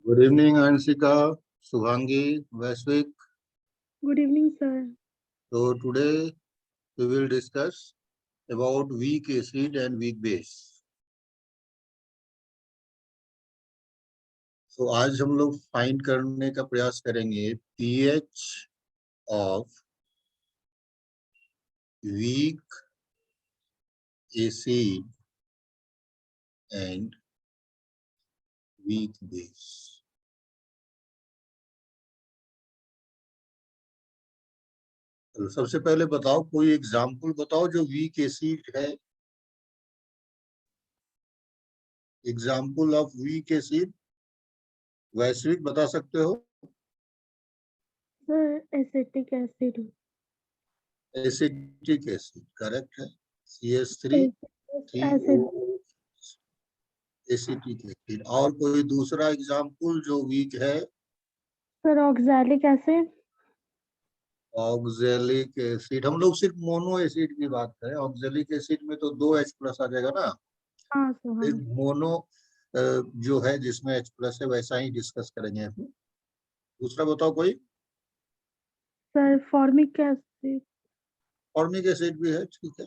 Good evening, Anshika, Subhangi, Vaishvik. Good evening, sir. So today we will discuss about weak acid and weak base. So आज हम लोग find करने का प्रयास करेंगे pH of weak acid and weak base. तो सबसे पहले बताओ, कोई एग्जाम्पल बताओ जो वीक एसिड है. एग्जाम्पल ऑफ वीक एसिड वैश्विक बता सकते हो? Sir, acetic acid. Acetic acid correct है. CH3 Acid. Acetic acid. और कोई दूसरा एग्जाम्पल जो वीक है? Sir, oxalic acid. Oxalic acid. हम लोग सिर्फ मोनो एसिड की बात करें. ऑक्जेलिक एसिड में तो 2 H+ आ जाएगा ना. हाँ सर, हाँ. मोनो जो है जिसमें H+ है वैसा ही डिस्कस करेंगे अभी. दूसरा बताओ कोई. Sir, formic acid. Formic acid भी है, ठीक है.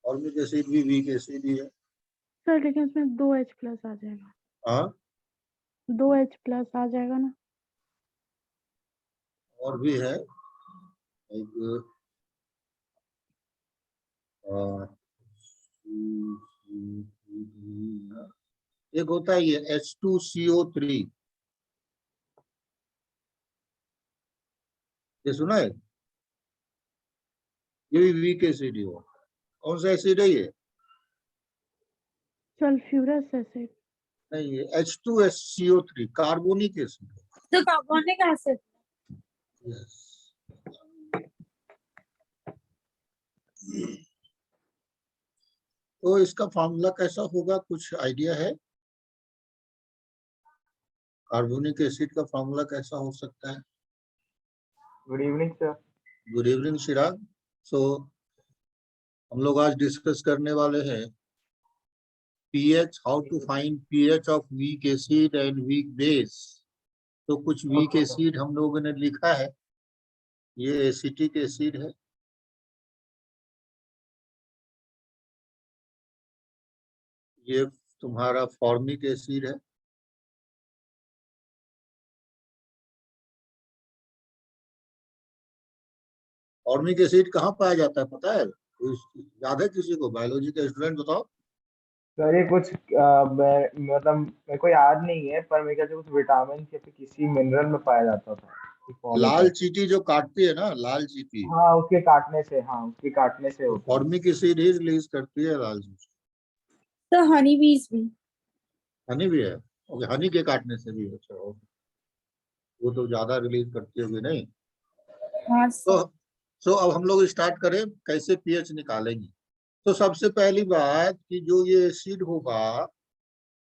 फॉर्मिक एसिड भी वीक एसिड ही है. सर लेकिन उसमें 2 H+ आ जाएगा. हाँ, 2 H+ आ जाएगा ना. और भी है एक एक होता है ये H2CO3. ये सुना है? ये भी वीक एसिड ही हो. कौन सा एसिड है ये? Sulphurous acid. नहीं, ये H2SCO3 कार्बोनिक एसिड. तो कार्बोनिक एसिड. यस. तो इसका फॉर्मूला कैसा होगा, कुछ आइडिया है? कार्बोनिक एसिड का फॉर्मूला कैसा हो सकता है? Good evening sir. Good evening Chirag. So हम लोग आज डिस्कस करने वाले हैं pH, how to find pH of weak acid and weak base. तो कुछ वीक एसिड हम लोगों ने लिखा है. ये एसिटिक एसिड है. ये तुम्हारा फॉर्मिक एसिड है. फॉर्मिक एसिड कहाँ पाया जाता है पता है? याद है किसी को? बायोलॉजी का स्टूडेंट बताओ. सर ये कुछ मतलब मेरे को याद नहीं है, पर मेरे ख्याल से कुछ विटामिन या फिर किसी मिनरल में पाया जाता था. लाल चींटी जो काटती है ना, लाल चींटी. हाँ, उसके काटने से. हाँ, उसके काटने से होता है. फॉर्मिक एसिड ही रिलीज करती है लाल चींटी. तो हनी बीज भी. हनी भी है. ओके, हनी के काटने से भी. अच्छा, वो तो ज्यादा रिलीज करती होगी नहीं. हाँ तो अब हम लोग स्टार्ट करें कैसे पीएच निकालेंगे. तो सबसे पहली बात कि जो ये एसिड होगा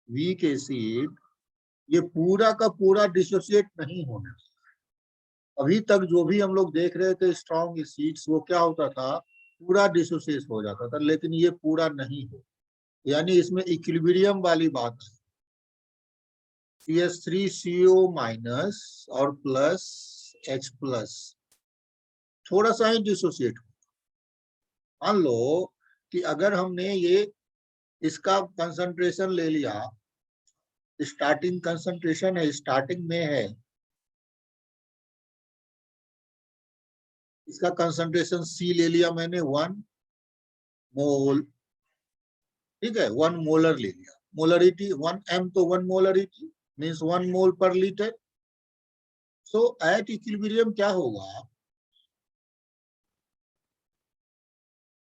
वीक एसिड, ये पूरा का पूरा डिसोसिएट नहीं होना. अभी तक जो भी हम लोग देख रहे थे स्ट्रॉन्ग एसिड्स, वो क्या होता था, पूरा डिसोसिएट हो जाता था. लेकिन ये पूरा नहीं हो, यानी इसमें इक्विलिब्रियम वाली बात है. CH3CO- और प्लस H+, थोड़ा सा ही डिसोसिएट. मान लो कि अगर हमने ये इसका कंसंट्रेशन ले लिया, स्टार्टिंग कंसंट्रेशन है, स्टार्टिंग में है, इसका कंसंट्रेशन C ले लिया मैंने 1 मोल. ठीक है, 1 मोलर ले लिया. मोलरिटी 1 m, तो 1 मोलरिटी मीन्स 1 मोल पर लीटर. सो एट इक्विलिब्रियम क्या होगा,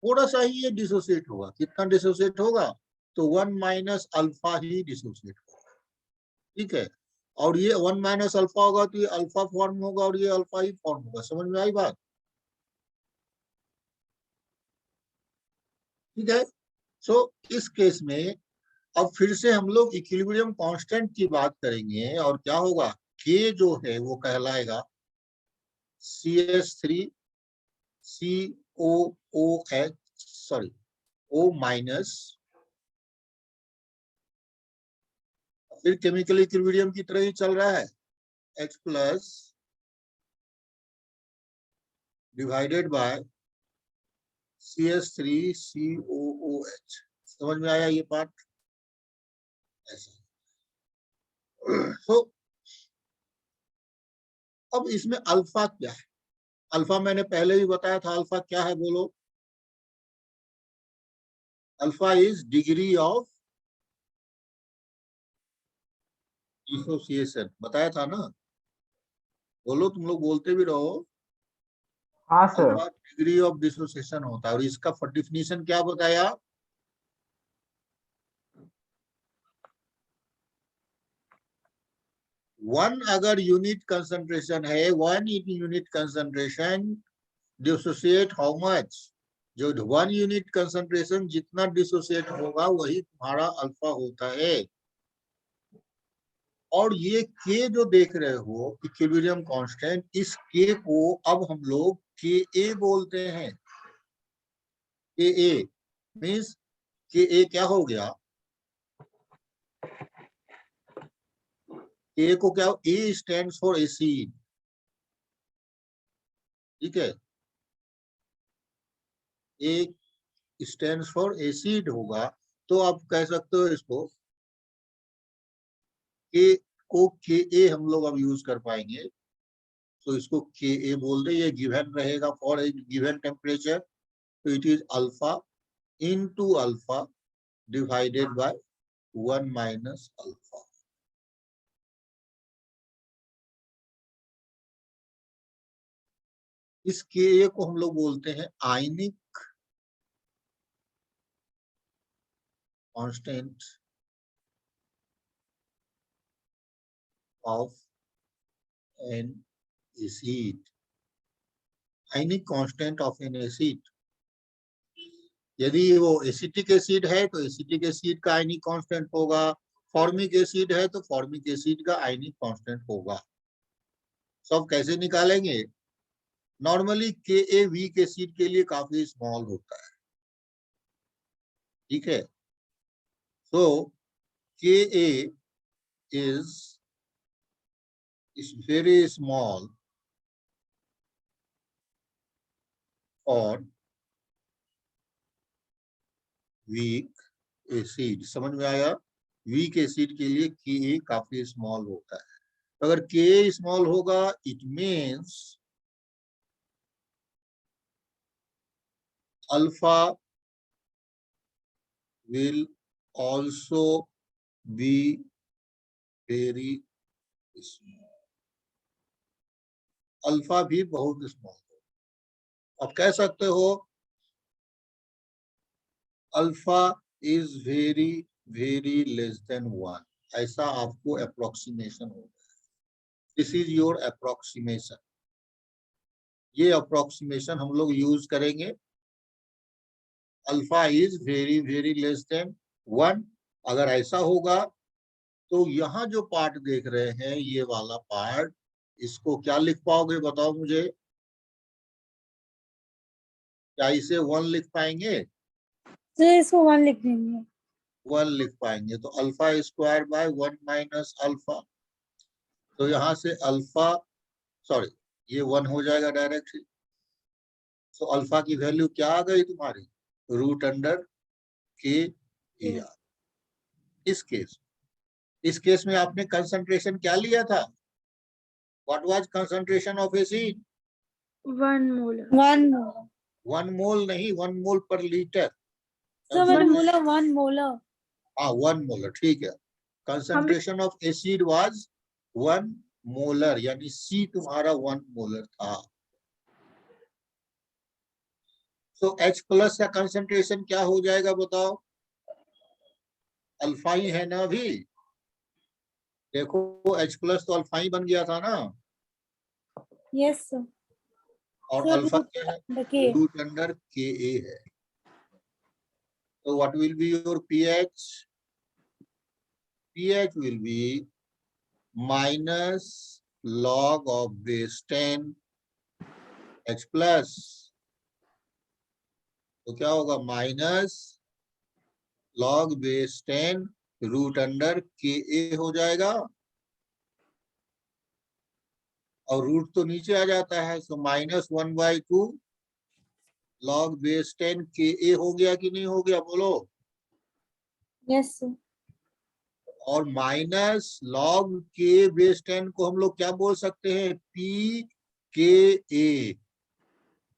थोड़ा सा ही ये डिसोसिएट होगा. कितना डिसोसिएट होगा? तो 1 - अल्फा ही डिसोसिएट होगा. ठीक है, और ये 1 - अल्फा होगा तो ये अल्फा फॉर्म होगा और ये अल्फा ही फॉर्म होगा. समझ में आई बात? ठीक है. सो इस केस में अब फिर से हम लोग इक्विलिब्रियम कांस्टेंट की बात करेंगे और क्या होगा, के जो है वो कहलाएगा CH3 COOH O- फिर केमिकल इक्विलिब्रियम की तरह ही चल रहा है, H plus divided by CH3COOH। समझ में आया ये पार्ट? ऐसा। तो अब इसमें अल्फा क्या है? अल्फा मैंने पहले भी बताया था, अल्फा क्या है बोलो? Alpha is degree of dissociation, बताया था ना? बोलो, तुम लोग बोलते भी रहो। हाँ sir. Alpha degree of dissociation होता है, और इसका डेफिनेशन क्या बताया? वन अगर यूनिट कंसंट्रेशन है, 1 unit concentration dissociate how much? जो 1 यूनिट कंसंट्रेशन जितना डिसोसिएट होगा वही तुम्हारा अल्फा होता है। और ये के जो देख रहे हो इक्विलिब्रियम कांस्टेंट, इस के को अब हम लोग के ए बोलते हैं। के ए मीन्स के ए क्या हो गया? ए को क्या? ए स्टैंड्स फॉर एसिड, ठीक है? ए स्टैंड्स फॉर एसिड होगा, तो आप कह सकते हो इसको के को के ए हम लोग अब यूज कर पाएंगे, तो इसको के ए बोल दे। ये गिवन रहेगा फॉर ए गिवन टेम्परेचर, तो it is alpha into alpha divided by 1 minus alpha. इस के ए को हम लोग बोलते हैं ionic constant of an acid. Ionic constant of an acid, यदि वो एसिटिक एसिड है तो एसिटिक एसिड का आयनिक कांस्टेंट होगा, फॉर्मिक एसिड है तो फॉर्मिक एसिड का आयनिक कांस्टेंट होगा। सब कैसे निकालेंगे? नॉर्मली के ए वीक एसिड के लिए काफी स्मॉल होता है, ठीक है? सो के ए is very small for weak acid। समझ में आया? वीक एसिड के लिए के काफी स्मॉल होता है। अगर के स्मॉल होगा, it means alpha will also be very small। Alpha भी बहुत स्मॉल हो। अब कह सकते हो alpha is very very less than 1, ऐसा आपको अप्रोक्सीमेशन होगा। This is your approximation. ये अप्रोक्सीमेशन हम लोग यूज करेंगे। Alpha is very very less than 1। अगर ऐसा होगा तो यहाँ जो पार्ट देख रहे हैं, ये वाला पार्ट, इसको क्या लिख पाओगे बताओ मुझे? क्या इसे 1 लिख पाएंगे? तो इसको 1 लिख देंगे। 1 लिख पाएंगे, तो alpha square by 1 minus alpha. तो यहाँ से अल्फा, सॉरी, ये 1 हो जाएगा डायरेक्टली। तो अल्फा की वैल्यू क्या आ गई तुम्हारी? Root under K A R. इस केस में आपने कंसंट्रेशन क्या लिया था? What was concentration of acid? 1 molar. 1 molar. 1 मोल नहीं, 1 मोल पर लीटर। तो मैंने बोला 1 मोलर। हाँ, 1 मोलर, ठीक है। Concentration of acid was 1 molar, यानी सी तुम्हारा 1 मोलर था। तो H प्लस का कंसंट्रेशन क्या हो जाएगा बताओ? अल्फा ही है ना अभी। देखो H प्लस तो अल्फा ही बन गया था ना। Yes sir. और अल्फा क्या है? रूट अंडर के ए है। तो what will be your pH? pH will be minus log of base 10 H plus। तो क्या होगा? Minus log base 10 root under K A हो जाएगा, और रूट तो नीचे आ जाता है, सो -1/2 log बेस 10 के ए हो गया कि नहीं हो गया, बोलो। Yes sir. और माइनस लॉग के बेस 10 को हम लोग क्या बोल सकते हैं, पी के ए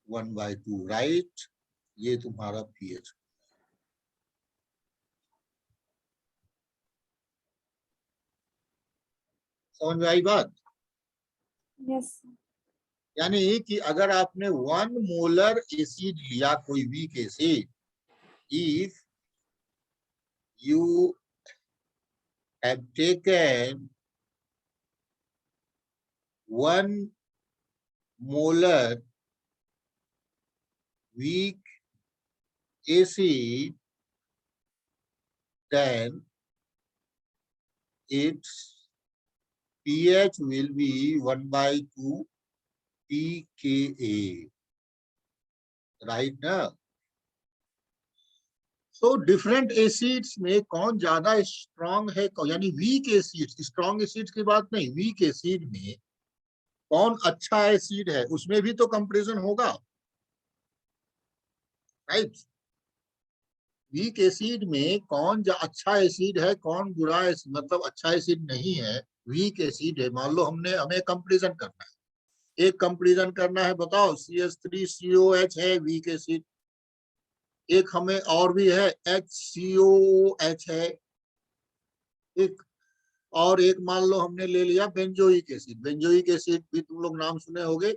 1/2, राइट। ये तुम्हारा पीएच। समझ में आई बात? यस यानी कि अगर आपने 1 मोलर एसिड लिया, कोई weak acid, if you have taken 1 molar weak acid, then its pH will be 1/2 pKa, right ना? So डिफरेंट एसिड्स में कौन ज्यादा स्ट्रॉन्ग है, यानी वीक एसिड, स्ट्रॉन्ग एसिड की बात नहीं, वीक एसिड में कौन अच्छा एसिड है, उसमें भी तो कंपैरिजन होगा, राइट। वीक एसिड में कौन अच्छा एसिड है, कौन बुरा एसिड, मतलब अच्छा एसिड नहीं है, वीक एसिड है। मान लो हमें कंपैरिजन करना है, एक कंपैरिजन करना है, बताओ, CH3COH है वीक एसिड, एक हमें और भी है HCOOH है, एक और एक मान लो हमने ले लिया बेंजोइक एसिड। बेंजोइक एसिड भी तुम लोग नाम सुने होंगे,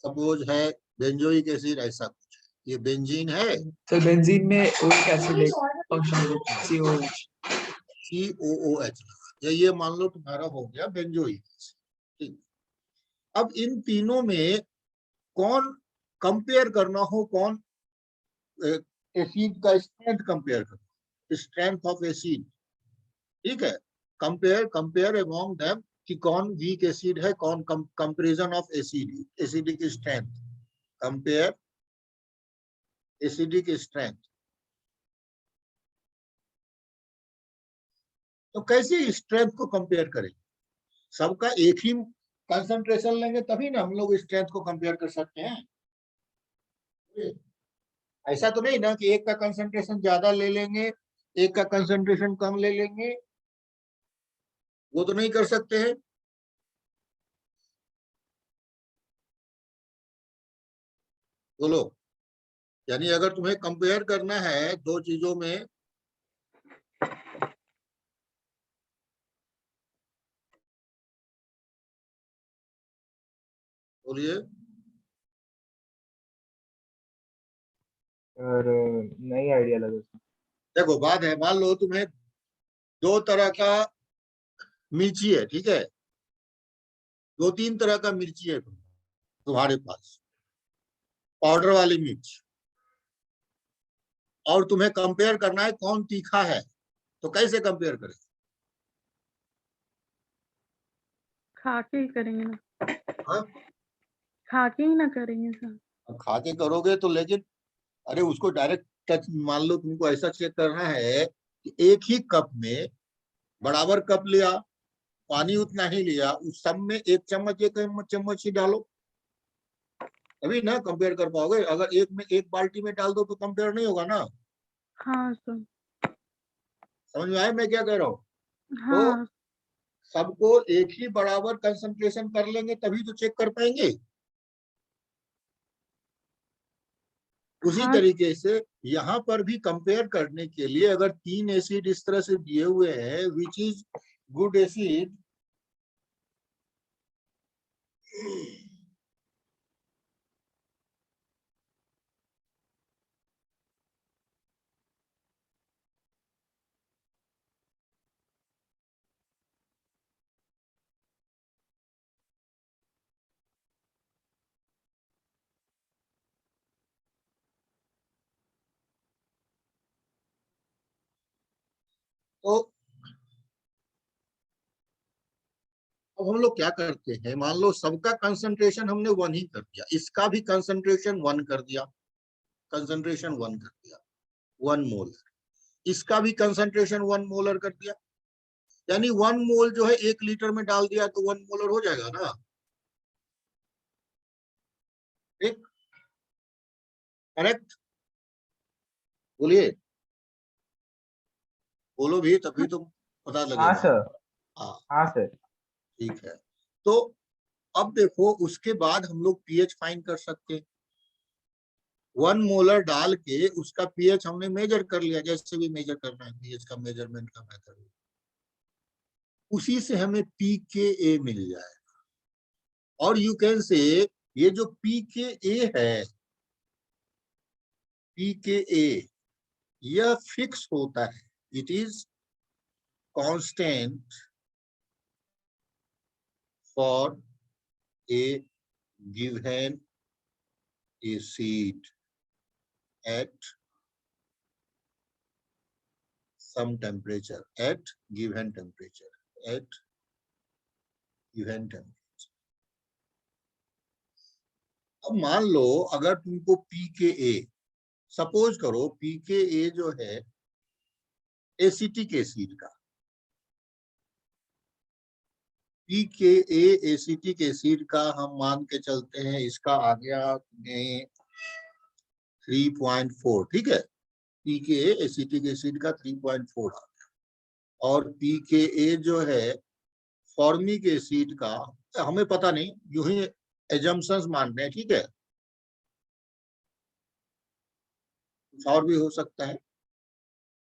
सपोज है बेंजोइक एसिड, ऐसा कुछ है, ये बेंजीन है, तो बेंजीन में oic acid function COOH। COOH, ये मान लो तुम्हारा हो गया बेंजोइक एसिड, ठीक। अब इन तीनों में कौन कंपेयर करना हो, कौन एसिड का स्ट्रेंथ कंपेयर करना, स्ट्रेंथ ऑफ एसिड, ठीक है। कंपेयर अमॉन्ग देम कि कौन वीक एसिड है, कौन comparison of acidic strength, compare acidic strength. तो कैसे स्ट्रेंथ को कंपेयर करेंगे, सबका एक ही कंसंट्रेशन लेंगे तभी ना हम लोग स्ट्रेंथ को कंपेयर कर सकते हैं। ऐसा तो नहीं ना कि एक का कंसंट्रेशन ज्यादा ले लेंगे, एक का कंसंट्रेशन कम ले लेंगे, वो तो नहीं कर सकते हैं। बोलो, यानी अगर तुम्हें कंपेयर करना है दो चीजों में, बोलिए। और नई आइडिया लगा उसमें। देखो बात है, मान लो तुम्हें दो तरह का मिर्ची है, ठीक है, दो तीन तरह का मिर्ची है तुम्हारे पास, पाउडर वाली मिर्च, और तुम्हें कंपेयर करना है कौन तीखा है, तो कैसे कंपेयर करें? खा के ही करेंगे ना, हाँ? खा के ही ना करेंगे सर। खा के करोगे तो, लेकिन अरे उसको डायरेक्ट टच, मान लो तुमको ऐसा चेक करना है कि एक ही कप में बराबर कप लिया, पानी उतना ही लिया, उस सब में एक चम्मच ही डालो, तभी ना कंपेयर कर पाओगे। अगर एक में एक बाल्टी में डाल दो तो कंपेयर नहीं होगा ना। हाँ सर। समझ में आया मैं क्या कह रहा हूँ? हाँ। तो सबको एक ही बराबर कंसंट्रेशन कर लेंगे तभी तो चेक कर पाएंगे। उसी हाँ तरीके से यहाँ पर भी कंपेयर करने के लिए अगर तीन एसिड इस तरह से दिए हुए हैं, विच इज गुड एसिड, तो अब हम लोग क्या करते हैं, मान लो सबका कंसंट्रेशन हमने 1 ही कर दिया, इसका भी कंसंट्रेशन 1 कर दिया, कंसंट्रेशन 1 कर दिया, 1 मोलर। इसका भी कंसंट्रेशन 1 मोलर कर दिया, यानी 1 मोल जो है 1 लीटर में डाल दिया तो 1 मोलर हो जाएगा ना, ठीक, करेक्ट? बोलिए, बोलो भी, तभी तो पता हाँ लगेगा। सर, हाँ, हाँ सर। ठीक है। तो अब देखो, उसके बाद हम लोग पीएच फाइंड कर सकते हैं। 1 मोलर डाल के उसका पीएच हमने मेजर कर लिया, जैसे भी मेजर करना है, पीएच का मेजरमेंट का मेथड, उसी से हमें pKa मिल जाएगा। और यू कैन से ये जो pKa है, pKa यह फिक्स होता है, it is constant for a given acid at some temperature, at given temperature, at given temperature. अब मान लो अगर तुमको pKa, सपोज करो pKa जो है एसिटिक एसिड का, pKa एसिटिक एसिड का हम मान के चलते हैं, इसका आ गया 3.4, ठीक है, pKa एसिटिक एसिड का 3.4 आ गया। और pKa जो है फॉर्मिक एसिड का, हमें पता नहीं, यूं ही एजम्पशंस मान रहे हैं, ठीक है, कुछ और भी हो सकता है।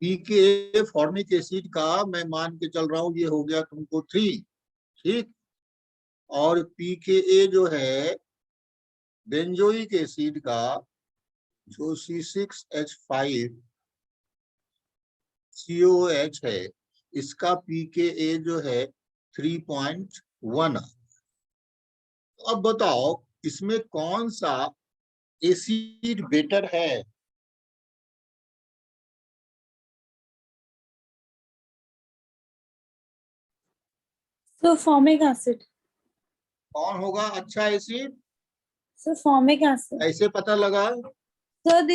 pKa फॉर्मिक एसिड का मैं मान के चल रहा हूं, ये हो गया तुमको 3, ठीक। और pKa जो है बेंजोइक एसिड का, जो C6H5COH है, इसका pKa जो है 3.1। अब बताओ इसमें कौन सा एसिड बेटर है? So formic acid. कौन होगा अच्छा एसिड? So formic acid. ऐसे पता लगा? So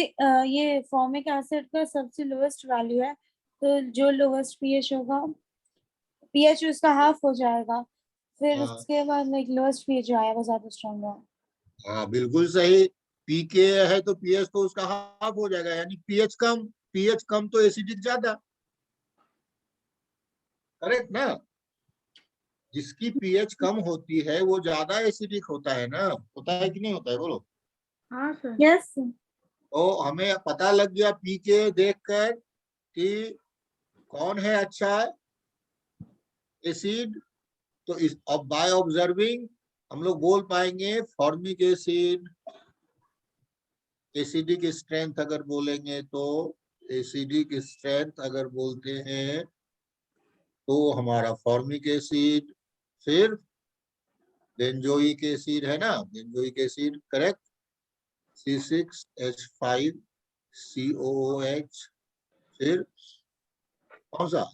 ये formic acid का सबसे lowest value है, तो जो lowest pH होगा, pH उसका हाफ हो जाएगा, फिर हाँ, उसके बाद लाइक lowest pH जो आएगा ज्यादा स्ट्रॉन्ग होगा। हाँ बिल्कुल सही। पीके है तो पीएच तो उसका हाफ हो जाएगा, यानी पीएच कम तो एसिडिक ज्यादा, करेक्ट ना? जिसकी पीएच कम होती है वो ज्यादा एसिडिक होता है ना, होता है कि नहीं होता है, बोलो। हाँ सर। Yes. तो हमें पता लग गया पीके देखकर कि कौन है अच्छा एसिड। तो इस अब बाय ऑब्जर्विंग हम लोग बोल पाएंगे फॉर्मिक एसिड, एसिडिक स्ट्रेंथ अगर बोलेंगे तो, एसिडिक स्ट्रेंथ अगर बोलते हैं तो हमारा फॉर्मिक एसिड, फिर बेंजोइक एसिड है ना, बेंजोइक एसिड करेक्ट, C6H5COOH, फिर कौन सा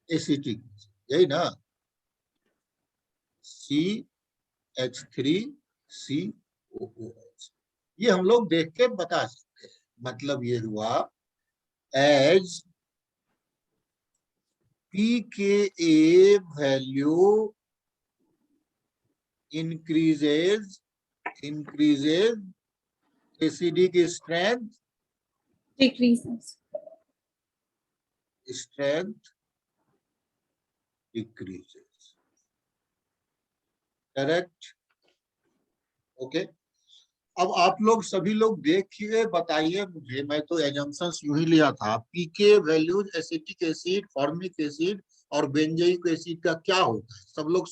एसिटिक, यही ना, CH3COOH। ये हम लोग देख के बता सकते हैं। मतलब ये हुआ as pKa value increases acidic strength Decreases. decreases, correct? Okay. अब आप लोग सभी लोग देखिए, बताइए मुझे, मैं तो एजम्पशंस यूं ही लिया था, pK values acetic acid, formic acid और बेंजोइक एसिड का क्या होता है, सब लोग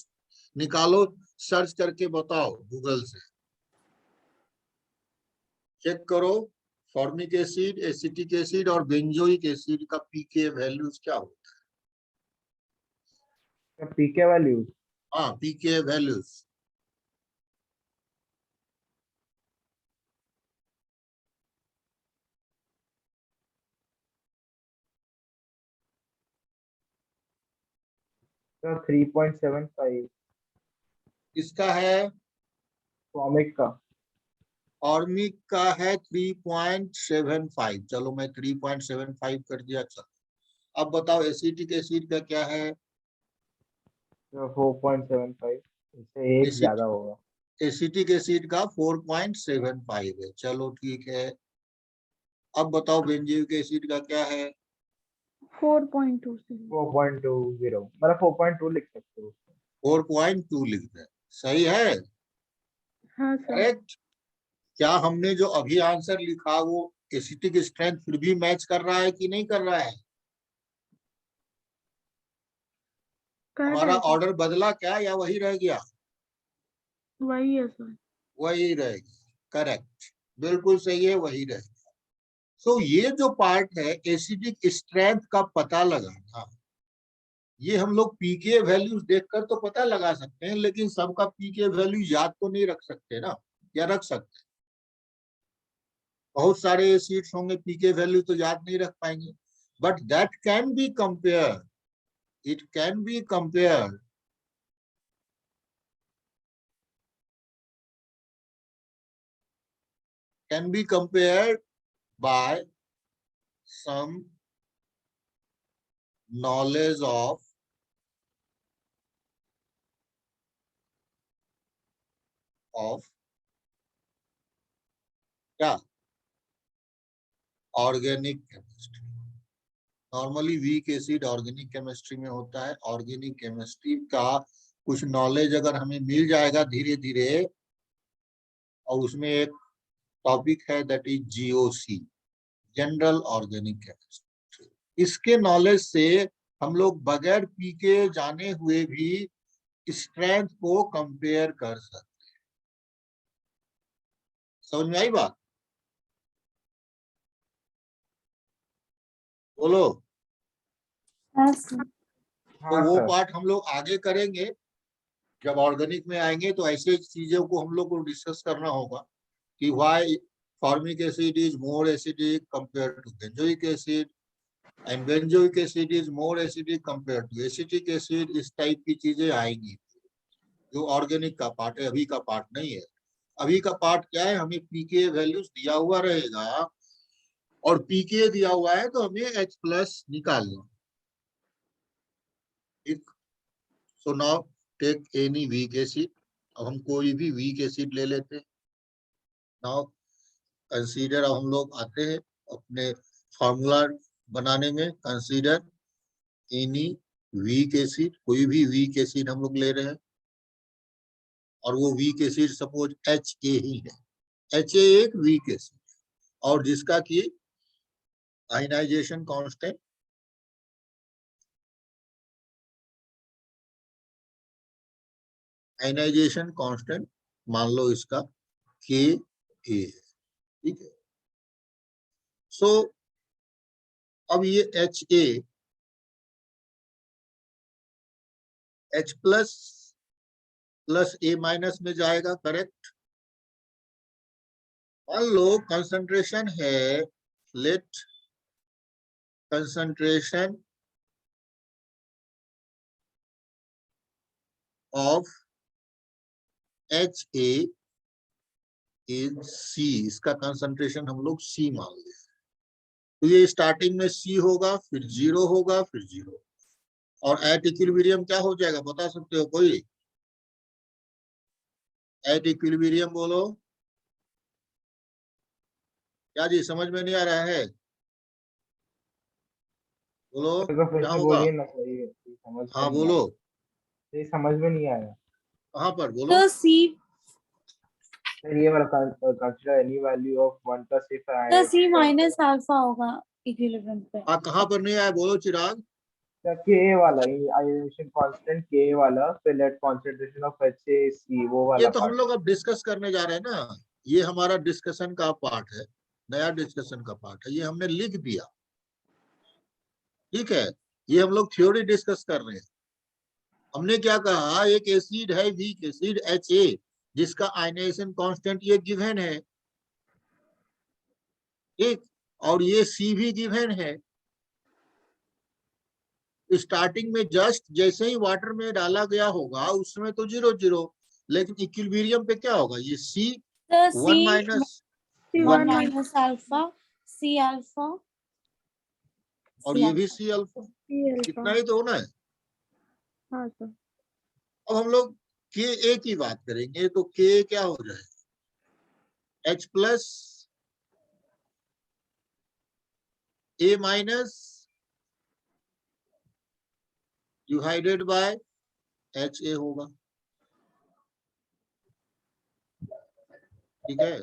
निकालो, सर्च करके बताओ, गूगल से चेक करो, फॉर्मिक एसिड, एसिटिक एसिड और बेंजोइक एसिड का पीके वैल्यूज क्या होता पीके वैल्यू है? हाँ, पीके वैल्यूज। तो 3.75 किसका है? फॉर्मिक का। ऑर्गेनिक का है 3.75, चलो मैं 3.75 कर दिया। चलो अब बताओ एसिटिक एसिड का क्या है? 4.75, इससे एक ज्यादा होगा। एसिटिक एसिड का 4.75 है, चलो ठीक है। अब बताओ बेंजीक एसिड का क्या है? 4.20। 4.20, मतलब 4.2 लिख सकते हो। 4.2 लिख दें, सही है, हाँ सर। करेक्ट। क्या हमने जो अभी आंसर लिखा वो एसिटिक स्ट्रेंथ फिर भी मैच कर रहा है कि नहीं कर रहा है? कर हमारा रहे थे, ऑर्डर बदला क्या या वही रह गया? वही है सर। वही रह गया, करेक्ट, बिल्कुल सही है, वही रह गया। सो ये जो पार्ट है एसिडिक स्ट्रेंथ का पता लगाना, ये हम लोग पीके वैल्यूज देखकर तो पता लगा सकते हैं, लेकिन सबका पीके वैल्यू याद तो नहीं रख सकते ना, या रख सकते हैं? बहुत सारे एसिड्स होंगे पीके वैल्यू तो याद नहीं रख पाएंगे, but that can be compare, it can be compare can be compared by some knowledge of क्या? Organic chemistry. Normally weak acid organic chemistry में होता है। ऑर्गेनिक केमिस्ट्री का कुछ नॉलेज अगर हमें मिल जाएगा धीरे धीरे, और उसमें एक टॉपिक है that is GOC, general organic chemistry, इसके नॉलेज से हम लोग बगैर पीके जाने हुए भी स्ट्रेंथ को कंपेयर कर सकते। समझ में आई बात? बोलो। हाँ सर। तो हाँ वो सर। पार्ट हम लोग आगे करेंगे, जब ऑर्गेनिक में आएंगे तो ऐसे चीजों को हम लोग को डिस्कस करना होगा कि why formic acid is more acidic compare to benzoic acid, and benzoic acid is more acidic compare to acetic acid. इस टाइप की चीजें आएंगी जो ऑर्गेनिक का पार्ट है, अभी का पार्ट नहीं है। अभी का पार्ट क्या है, हमें पीके वैल्यूज दिया हुआ रहेगा, और पीके दिया हुआ है तो हमें H+ निकालना। ठीक, so now take any weak acid. अब हम कोई भी वीक एसिड ले लेते हैं। नाउ कंसीडर, अब हम लोग आते हैं अपने फॉर्मूला बनाने में। कंसीडर एनी वीक एसिड, कोई भी वीक एसिड हम लोग ले रहे हैं, और वो वीक एसिड सपोज HA ही है। HA एक वीक एसिड और जिसका कि आयनाइजेशन कांस्टेंट मान लो इसका Ka है, ठीक है। सो अब ये HA H+ प्लस A- में जाएगा, करेक्ट। मान लो कंसंट्रेशन है, let concentration of HA is C, इसका कंसंट्रेशन हम लोग C मान लें। तो ये स्टार्टिंग में C होगा, फिर 0 होगा, फिर 0, और एट इक्विलिब्रियम क्या हो जाएगा बता सकते हो कोई? एट इक्विलिब्रियम बोलो। क्या जी, समझ में नहीं आ रहा है? बोलो एक बार फिर क्या से होगा? बोलिए ना, सही समझ में हाँ नहीं बोलो, आया। ये समझ में नहीं आया। कहाँ पर बोलो? तो C, सर ये वाला कंसीडर एनी वैल्यू ऑफ 1 + तो if C माइनस अल्फा होगा इक्विलिब्रियम पे। हाँ, कहाँ पर नहीं आया बोलो चिराग? के वाला, आयोनेशन कांस्टेंट के वाला, फिर लेट कंसंट्रेशन ऑफ HAC, वो ये वाला तो हम पार्ट। लोग अब डिस्कस करने जा रहे हैं ना, ये हमारा डिस्कशन का पार्ट है, नया डिस्कशन का पार्ट है, ये हमने लिख दिया, ठीक है। ये हम लोग थ्योरी डिस्कस कर रहे हैं। हमने क्या कहा, एक एसिड है वीक एसिड HA, जिसका आयनाइजेशन कांस्टेंट ये गिवन है, ठीक, और ये C भी गिवन है। स्टार्टिंग में जस्ट जैसे ही वाटर में डाला गया होगा उस समय तो 0 0, लेकिन इक्विलिब्रियम पे क्या होगा, ये C तो one C minus C1 1 1 minus alpha C alpha और C ये भी alpha. सी अल्फा, C इतना अल्फा। ही तो होना है। हाँ सर। अब हम लोग के ए की बात करेंगे तो के क्या हो जाएगा, H plus A minus divided by H A होगा, ठीक है।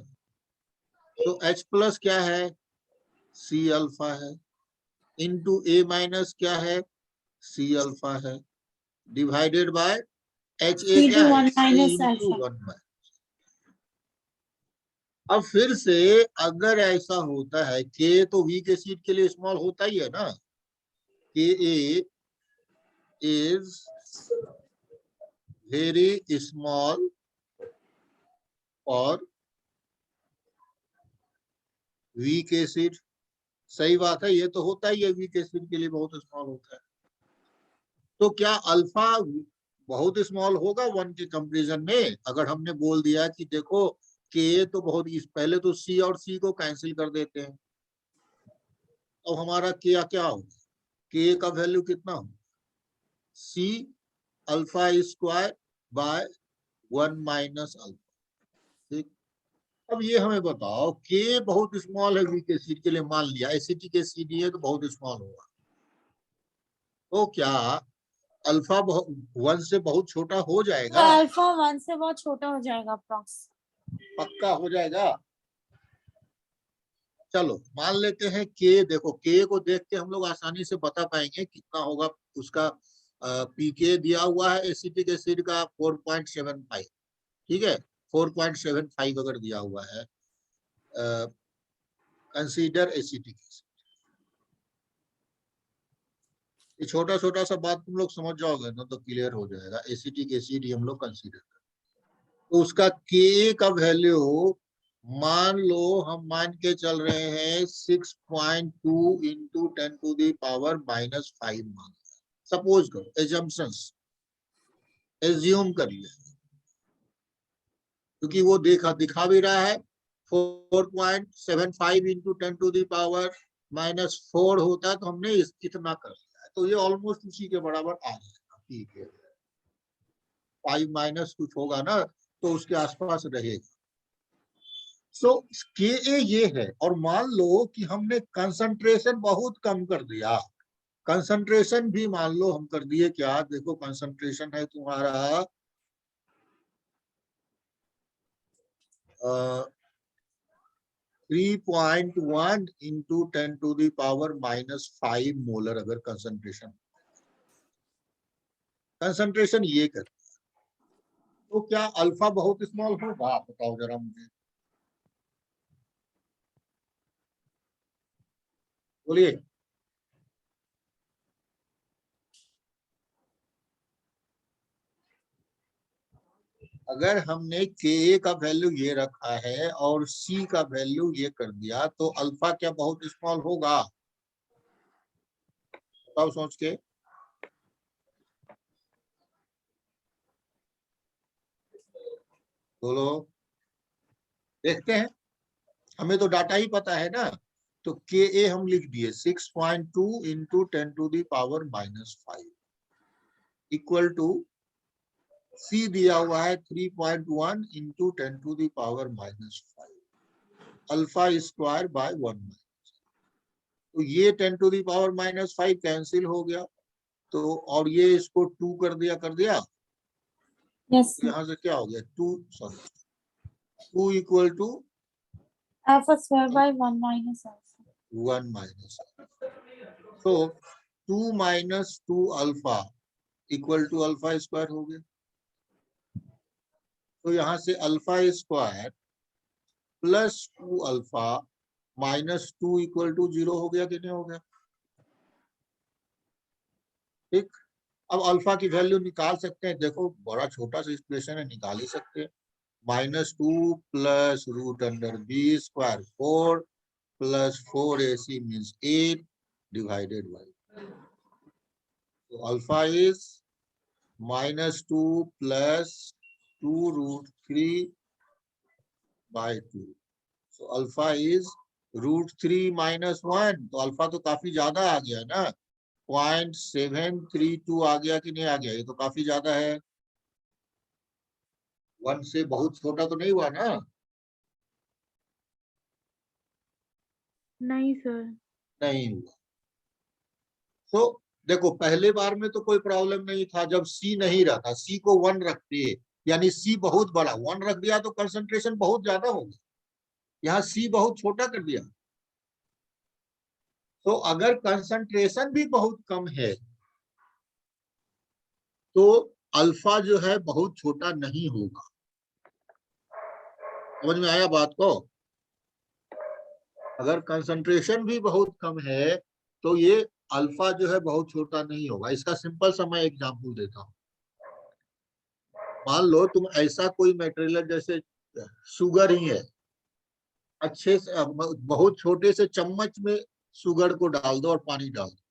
तो एच प्लस क्या है, सी अल्फा है, इंटू ए माइनस क्या है, सी अल्फा है, divided by H A C क्या to है, 1 सी minus इंटू alpha. 1 बाय। अब फिर से अगर ऐसा होता है के तो वी के सीट के लिए स्मॉल होता ही है ना, के ए इज वेरी स्मॉल और वी के सीट, सही बात है, ये तो होता ही है, वी के सीट के लिए बहुत स्मॉल होता है। तो क्या अल्फा बहुत स्मॉल होगा 1 के कंपैरिजन में? अगर हमने बोल दिया कि देखो के तो बहुत, पहले तो सी और सी को कैंसिल कर देते हैं, अब हमारा क्या क्या होगा, के का वैल्यू कितना होगा, C alpha square by 1 minus alpha, ठीक। अब ये हमें बताओ, के बहुत स्मॉल है वी के सीट के लिए, मान लिया एसिटी के सी डी है तो बहुत स्मॉल होगा, तो क्या अल्फा 1 से बहुत छोटा हो तो जाएगा? अल्फा 1 से बहुत छोटा हो जाएगा अप्रॉक्स। पक्का हो जाएगा। चलो मान लेते हैं के, देखो के को देख के हम लोग आसानी से बता पाएंगे कितना होगा उसका। पीके दिया हुआ है एसिटिक के एसिड का 4.75, ठीक है, 4.75 अगर दिया हुआ है, कंसीडर एसिटिक एसिड। ये छोटा छोटा सा बात तुम लोग समझ जाओगे ना तो क्लियर हो जाएगा, एसिटिक एसिड ही हम लोग कंसीडर करें। तो उसका के का वैल्यू मान लो, हम मान के चल रहे हैं 6.2 into 10 to the power minus 5 मान, सपोज करो, एजम्पशंस एज्यूम कर लिया, क्योंकि वो दिखा भी रहा है 4.75 into 10 to the power minus 4 होता है, तो हमने इतना कर लिया है, तो ये ऑलमोस्ट उसी के बराबर आ जाएगा, ठीक है, 5 माइनस कुछ होगा ना तो उसके आसपास रहेगा। सो के ये है, और मान लो कि हमने कंसंट्रेशन बहुत कम कर दिया, कंसंट्रेशन भी मान लो हम कर दिए क्या, देखो कंसंट्रेशन है तुम्हारा 3.1 into 10 to the power minus 5 molar, अगर कंसंट्रेशन ये कर, तो क्या अल्फा बहुत स्मॉल होगा, आप बताओ जरा मुझे, बोलिए। अगर हमने के का वैल्यू ये रखा है और सी का वैल्यू ये कर दिया, तो अल्फा क्या बहुत स्मॉल होगा, बताओ सोच के। बोलो, देखते हैं, हमें तो डाटा ही पता है ना। तो के ए हम लिख दिए 6.2 into 10 to the power minus 5 equal to C दिया हुआ है 3.1 into 10 to the power minus 5 alpha square by 1। तो ये 10 to the power minus 5 cancel हो गया, तो और ये इसको 2 कर दिया, यस तो यहाँ से क्या हो गया 2 equal to alpha square by 1 minus alpha. 1 minus, तो 2 minus 2 alpha equal to alpha square हो गया। तो यहाँ से alpha square plus 2 alpha minus 2 equal to 0 हो गया कि नहीं हो गया, ठीक। अब अल्फा की वैल्यू निकाल सकते हैं, देखो बड़ा छोटा सा एक्सप्रेशन है, निकाल ही सकते हैं, -2 plus root under B square 4 plus 4ac means 8 divided by, तो alpha is -2 plus 2 root 3 by 2. So alpha is √3 - 1. तो अल्फा तो काफी ज्यादा आ गया ना, 0.732 आ गया कि नहीं आ गया? ये तो काफी ज्यादा है। 1 से बहुत छोटा तो नहीं हुआ ना? नहीं सर। नहीं हुआ। तो देखो पहले बार में तो कोई प्रॉब्लम नहीं था जब सी नहीं रहता, सी को 1 रख दिए, यानी सी बहुत बड़ा 1 रख दिया तो कंसंट्रेशन बहुत ज्यादा हो गया। यहाँ सी बहुत छोटा कर दिया। तो अगर कंसंट्रेशन भी बहुत कम है तो अल्फा जो है बहुत छोटा नहीं होगा। समझ में आया बात को? अगर कंसंट्रेशन भी बहुत कम है तो ये अल्फा जो है बहुत छोटा नहीं होगा। इसका सिंपल सा मैं एग्जांपल देता हूँ। मान लो तुम ऐसा कोई मटेरियल जैसे शुगर ही है, अच्छे से बहुत छोटे से चम्मच में शुगर को डाल दो और पानी डाल दो,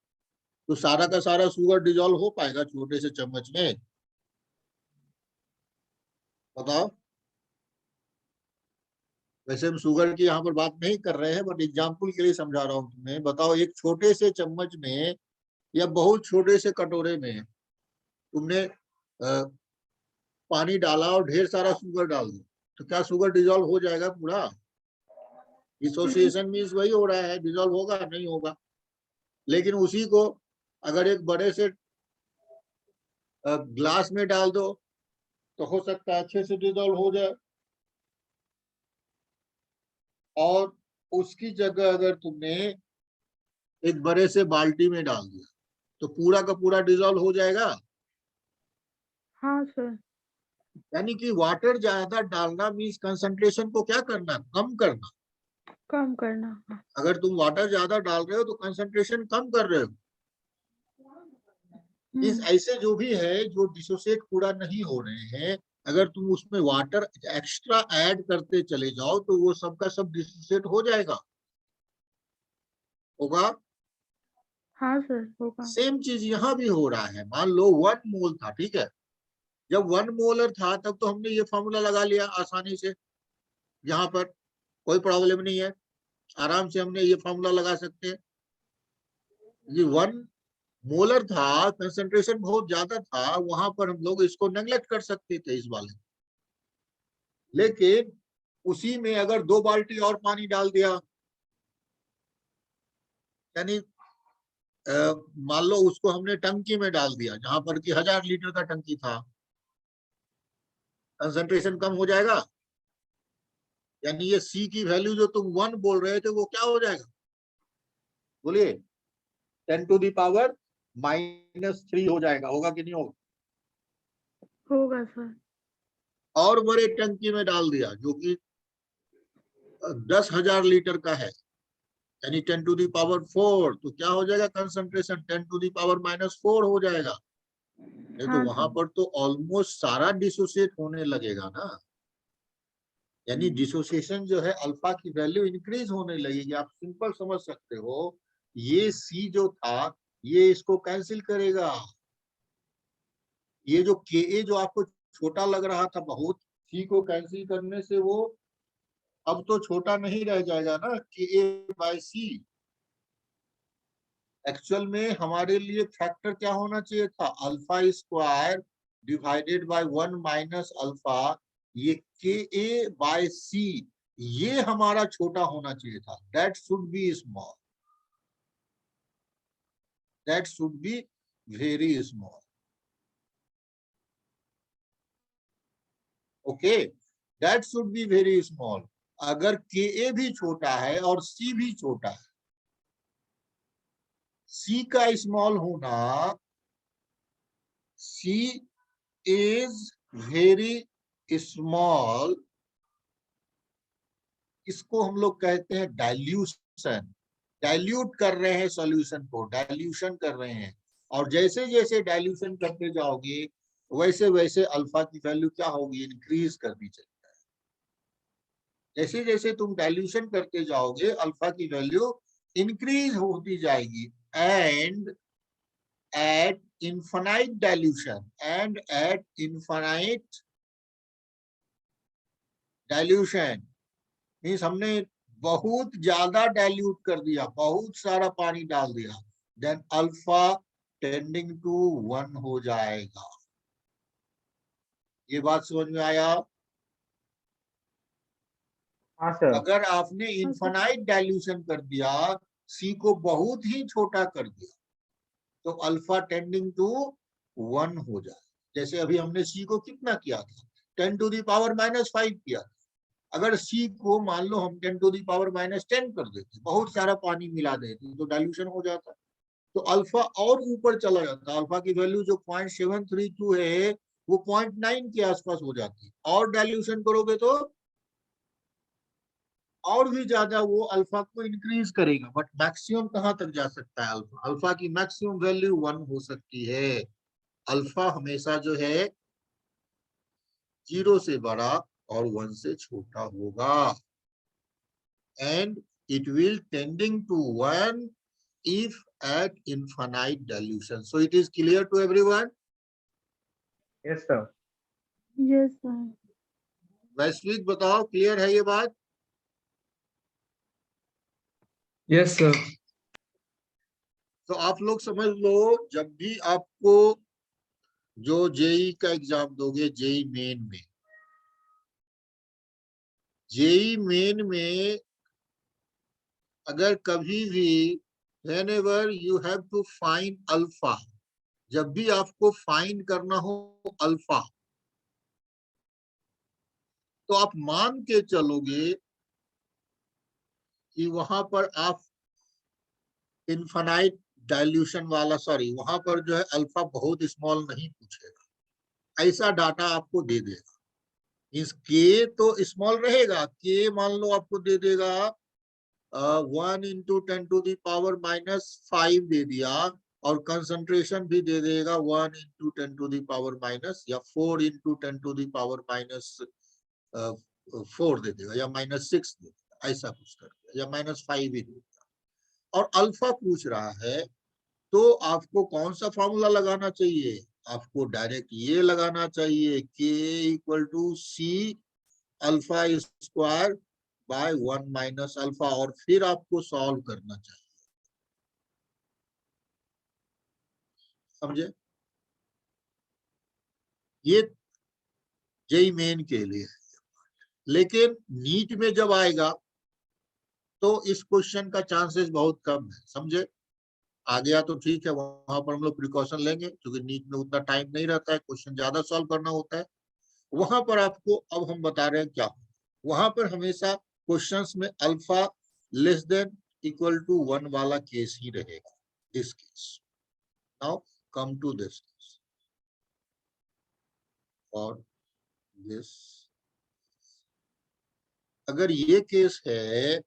तो सारा का सारा शुगर डिजोल्व हो पाएगा छोटे से चम्मच में? बताओ। वैसे हम शुगर की यहाँ पर बात नहीं कर रहे हैं, बट एग्जाम्पल के लिए समझा रहा हूँ तुम्हें। बताओ एक छोटे से चम्मच में या बहुत छोटे से कटोरे में तुमने पानी डाला और ढेर सारा शुगर डाल दिया, तो क्या शुगर डिजोल्व हो जाएगा पूरा? डिसोसिएशन मीन्स वही हो रहा है, डिजोल्व होगा नहीं होगा। लेकिन उसी को अगर एक बड़े से ग्लास में डाल दो तो हो सकता है अच्छे से डिजोल्व हो जाए। और उसकी जगह अगर तुमने एक बड़े से बाल्टी में डाल दिया तो पूरा का पूरा डिजोल्व हो जाएगा। हाँ सर। यानी कि वाटर ज्यादा डालना मीन्स कंसंट्रेशन को क्या करना? कम करना। कम करना। हाँ। अगर तुम वाटर ज्यादा डाल रहे हो तो कंसंट्रेशन कम कर रहे हो। इस ऐसे जो भी है जो डिसोसिएट पूरा नहीं हो रहे हैं, अगर तुम उसमें वाटर एक्स्ट्रा ऐड करते चले जाओ तो वो सबका सब डिसोसिएट हो जाएगा। होगा? हाँ सर होगा। सेम चीज यहाँ भी हो रहा है। मान लो 1 मोल था, ठीक है? जब 1 मोलर था तब तो हमने ये फॉर्मूला लगा लिया आसानी से, यहाँ पर कोई प्रॉब्लम नहीं है, आराम से हमने ये फॉर्मूला लगा सकते हैं। ये 1 मोलर था, कंसंट्रेशन बहुत ज्यादा था, वहां पर हम लोग इसको नेग्लेक्ट कर सकते थे इस वाले। लेकिन उसी में अगर 2 बाल्टी और पानी डाल दिया, यानी मान लो उसको हमने टंकी में डाल दिया जहां पर कि 1000 लीटर का टंकी था, कंसंट्रेशन कम हो जाएगा। यानी ये सी की वैल्यू जो तुम 1 बोल रहे थे वो क्या हो जाएगा? बोलिए। 10⁻³ हो जाएगा। होगा कि नहीं होगा? होगा सर। और बड़े टंकी में डाल दिया जो कि 10,000 लीटर का है, यानी 10⁻⁴, तो क्या हो जाएगा? कंसंट्रेशन 10⁻⁻⁴ हो जाएगा। नहीं तो हाँ वहां सर। पर तो ऑलमोस्ट सारा डिसोसिएट होने लगेगा ना। यानी डिसोसिएशन जो है अल्फा की वैल्यू इंक्रीज होने लगेगी। आप सिंपल समझ सकते हो, ये सी जो था ये इसको कैंसिल करेगा। ये जो के जो आपको छोटा लग रहा था बहुत, सी को कैंसिल करने से वो अब तो छोटा नहीं रह जाएगा ना, ke/c। एक्चुअल में हमारे लिए फैक्टर क्या होना चाहिए था? α² डिवाइडेड बाय 1 माइनस अल्फा, ये ke/c, ये हमारा छोटा होना चाहिए था। That should be small, that should be very small. Okay, that should be very small. अगर के भी छोटा है और सी भी छोटा है, सी का स्मॉल होना, सी इज वेरी स्मॉल, इसको हम लोग कहते हैं डाइल्यूशन। डाइल्यूट कर रहे हैं सॉल्यूशन को, डाइल्यूशन कर रहे हैं। और जैसे जैसे डाइल्यूशन करते जाओगे वैसे वैसे अल्फा की वैल्यू क्या होगी? इंक्रीज करनी चाहिए। जैसे जैसे तुम डाइल्यूशन करते जाओगे अल्फा की वैल्यू इंक्रीज होती जाएगी। And at infinite dilution, dilution means हमने बहुत ज्यादा डाइल्यूट कर दिया, बहुत सारा पानी डाल दिया, देन अल्फा टेंडिंग टू 1 हो जाएगा। ये बात समझ में आया? हाँ सर। अगर आपने इनफाइनाइट डाइल्यूशन कर दिया, सी को बहुत ही छोटा कर दिया, तो अल्फा टेंडिंग टू 1 हो जाए। जैसे अभी हमने सी को कितना किया था, 10 टू द पावर -5 किया था। अगर सी को मान लो हम 10 टू द पावर -10 कर देते, बहुत सारा पानी मिला देते, तो डाइल्यूशन हो जाता, तो अल्फा और ऊपर चला जाता। अल्फा की वैल्यू जो 0.732 है वो 0.9 के आसपास हो जाती। और डाइल्यूशन करोगे तो और भी ज्यादा वो अल्फा को इंक्रीज करेगा, बट मैक्सिमम कहां तक जा सकता है अल्फा? अल्फा की मैक्सिमम वैल्यू 1 हो सकती है। अल्फा हमेशा जो है 0 से बड़ा और 1 से छोटा होगा, and it will tending to 1 if at infinite dilution. So it is clear to everyone? Yes sir. Yes sir. वैश्विक बताओ, क्लियर है ये बात? Yes sir. तो आप लोग समझ लो, जब भी आपको जो जेई का एग्जाम दोगे, जेई मेन में अगर कभी भी whenever you have to find alpha, जब भी आपको फाइंड करना हो अल्फा, तो आप मान के चलोगे कि वहां पर आप इनफाइनाइट डाइल्यूशन वाला, सॉरी, वहां पर जो है अल्फा बहुत स्मॉल नहीं पूछेगा, ऐसा डाटा आपको दे देगा। इस के तो स्मॉल रहेगा, के मान लो आपको दे देगा 1 × 10⁻⁻5 दे दिया, और कंसंट्रेशन भी दे देगा 1 × 10⁻⁻, या 4 × 10⁻⁻4 दे देगा, या -6 दे देगा, ऐसा कुछ करके, या -5 ही दे देगा। और अल्फा पूछ रहा है, तो आपको कौन सा फॉर्मूला लगाना चाहिए? आपको डायरेक्ट ये लगाना चाहिए, k = c alpha square by 1 - alpha, और फिर आपको सॉल्व करना चाहिए। समझे? ये जेई मेन के लिए है, लेकिन नीट में जब आएगा तो इस क्वेश्चन का चांसेस बहुत कम है। समझे? आ गया तो ठीक है, वहां पर हम लोग प्रिकॉशन लेंगे, क्योंकि नीट में उतना टाइम नहीं रहता है, क्वेश्चन ज्यादा सॉल्व करना होता है। वहां पर आपको अब हम बता रहे हैं क्या, वहां पर हमेशा क्वेश्चंस में अल्फा < < 1 वाला केस ही रहेगा, this case. Now come to this case, और दिस, अगर ये केस है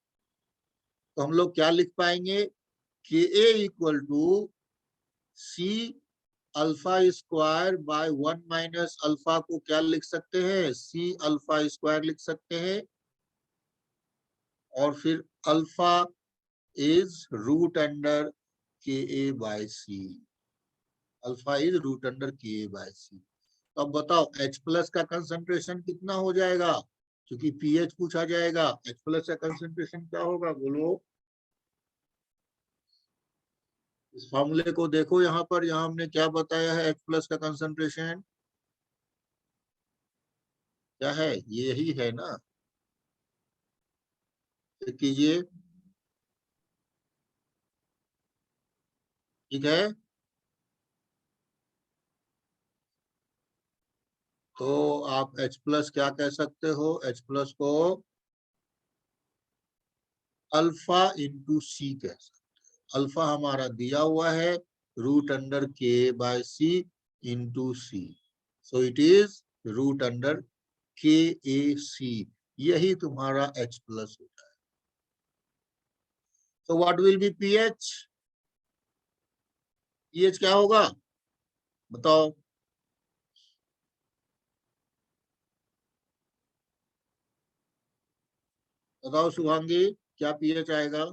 तो हम लोग क्या लिख पाएंगे, कि a = c alpha square by 1 - alpha को क्या लिख सकते हैं, c अल्फा स्क्वायर लिख सकते हैं, और फिर alpha is √under KA/c, alpha is √under KA/c। तो अब बताओ H+ का कंसंट्रेशन कितना हो जाएगा, क्योंकि pH पूछा जाएगा। H+ का कंसंट्रेशन क्या होगा, बोलो? इस फॉर्मूले को देखो, यहाँ पर, यहाँ हमने क्या बताया है, H+ का कंसंट्रेशन क्या है, यही है ना? कीजिए, ठीक है? तो आप H+ क्या कह सकते हो, H+ को अल्फा × c कह सकते हो। अल्फा हमारा दिया हुआ है √under KA/c × c, so it is √under KAC, यही तुम्हारा H+ होता है। So what will be pH? pH क्या होगा, बताओ? बताओ शुभांगी, क्या pH आएगा?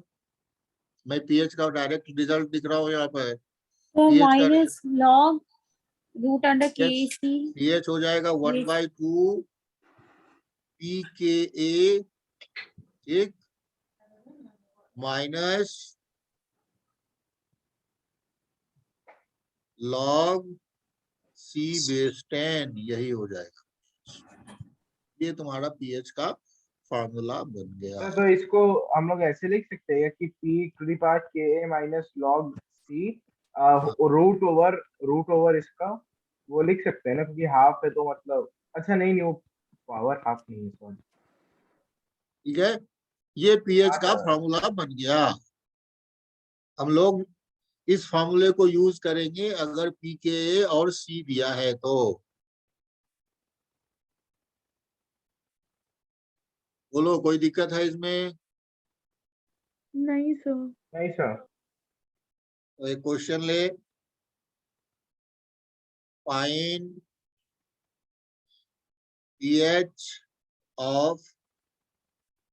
मैं pH का डायरेक्ट रिजल्ट दिख रहा हूँ यहाँ पर। तो pH का -log √अंडर pH KC हो जाएगा 1/2 pKa ठीक, माइनस log C बेस 10, यही हो जाएगा। ये तुम्हारा पीएच का फॉर्मूला बन गया। तो इसको हम लोग ऐसे लिख सकते हैं कि p to the power k minus log c root over इसका वो लिख सकते हैं ना, क्योंकि हाफ है तो मतलब अच्छा नहीं वो पावर हाफ नहीं है सॉरी। ठीक है, ये पीएच का फॉर्मूला बन गया। हम लोग इस फॉर्मूले को यूज करेंगे अगर पीके और सी दिया है तो। बोलो, कोई दिक्कत है इसमें? नहीं सर। नहीं सर। तो एक क्वेश्चन ले, find pH of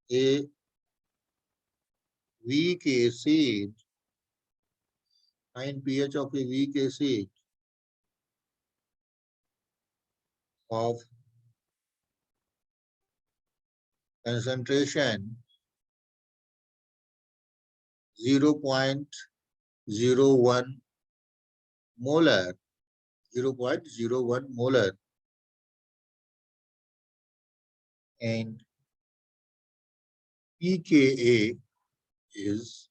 a weak acid, find pH of a weak acid of concentration 0.01 molar, 0.01 molar, and pKa is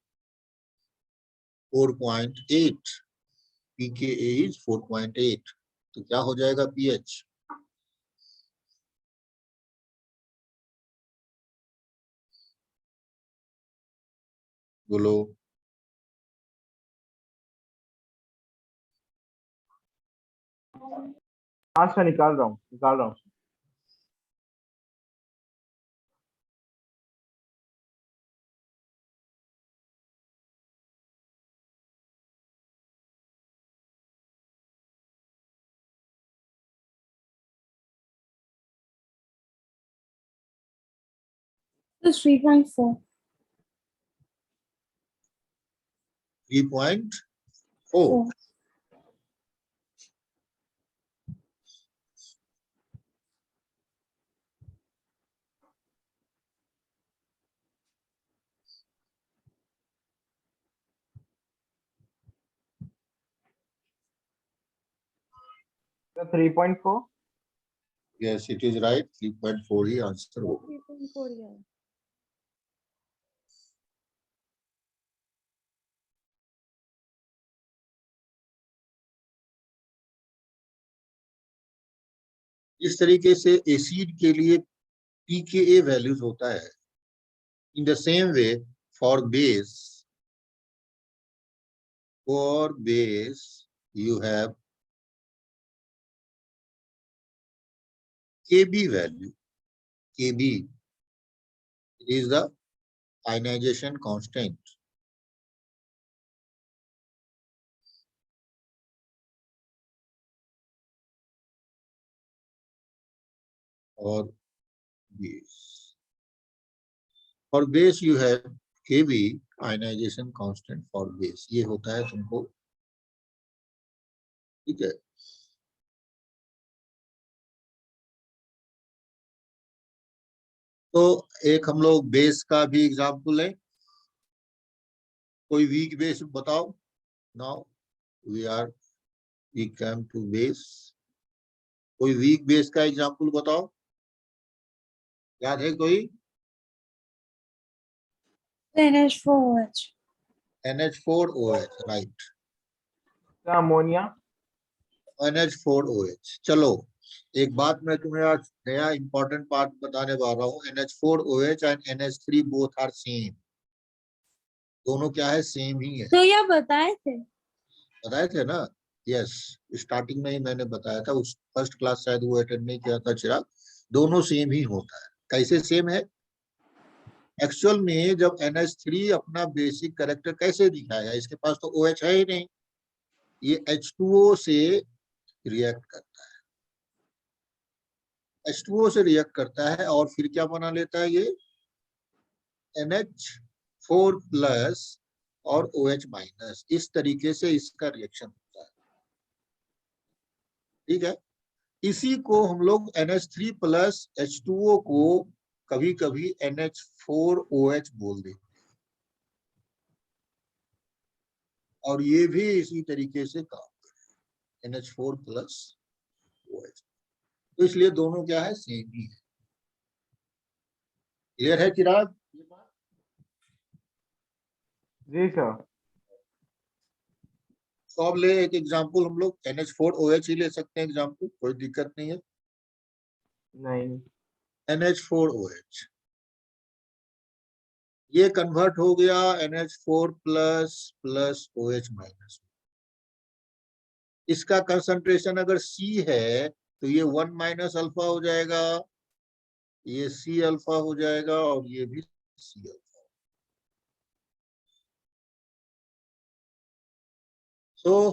4.8. pKa is 4.8. तो क्या हो जाएगा pH? बोलो। हाँ सर निकाल रहा हूँ। तो 3.4. 3.4. तो 3.4। Yes, it is right. 3.4 he answer होगा। 3.4 है। इस तरीके से एसिड के लिए pKa वैल्यूज होता है। In the same way for base you have Kb value. Kb is the ionization constant. और base. For base you have Kb ionization constant for base. ये होता है तुमको, ठीक है। तो एक हम लोग बेस का भी एग्जाम्पल है। कोई वीक बेस बताओ। Now we come to base. कोई वीक बेस का एग्जाम्पल बताओ, याद है कोई? NH4OH. NH4OH, right. Ammonia. NH4OH। चलो एक बात मैं तुम्हें आज नया इंपॉर्टेंट पार्ट बताने वाला हूँ। NH4OH and NH3 both are same. दोनों क्या है? सेम ही है। तो यह बताए थे ना? यस, स्टार्टिंग में ही मैंने बताया था। उस फर्स्ट क्लास शायद वो अटेंड नहीं किया था चिराग। दोनों सेम ही होता है। कैसे सेम है? एक्चुअल में जब NH3 अपना बेसिक कैरेक्टर कैसे दिखाएगा? इसके पास तो OH है ही नहीं। ये H2O से रिएक्ट करता है, H2O से रिएक्ट करता है और फिर क्या बना लेता है? ये NH4 प्लस और OH माइनस। इस तरीके से इसका रिएक्शन होता है, ठीक है। इसी को हम लोग NH3 प्लस H2O को कभी कभी NH4OH बोल देते हैं, और ये भी इसी तरीके से काम करते हैं, NH4+OH। तो इसलिए दोनों क्या है, सेम ही है। क्लियर है चिराग? जी सर। तो अब ले एक एग्जांपल, हम लोग NH4OH ही ले सकते हैं एग्जांपल, कोई दिक्कत नहीं है। नहीं। NH4OH ये कन्वर्ट हो गया NH4++OH-। इसका कंसंट्रेशन अगर C है तो ये 1 - अल्फा हो जाएगा, ये C अल्फा हो जाएगा, और ये भी C alpha. So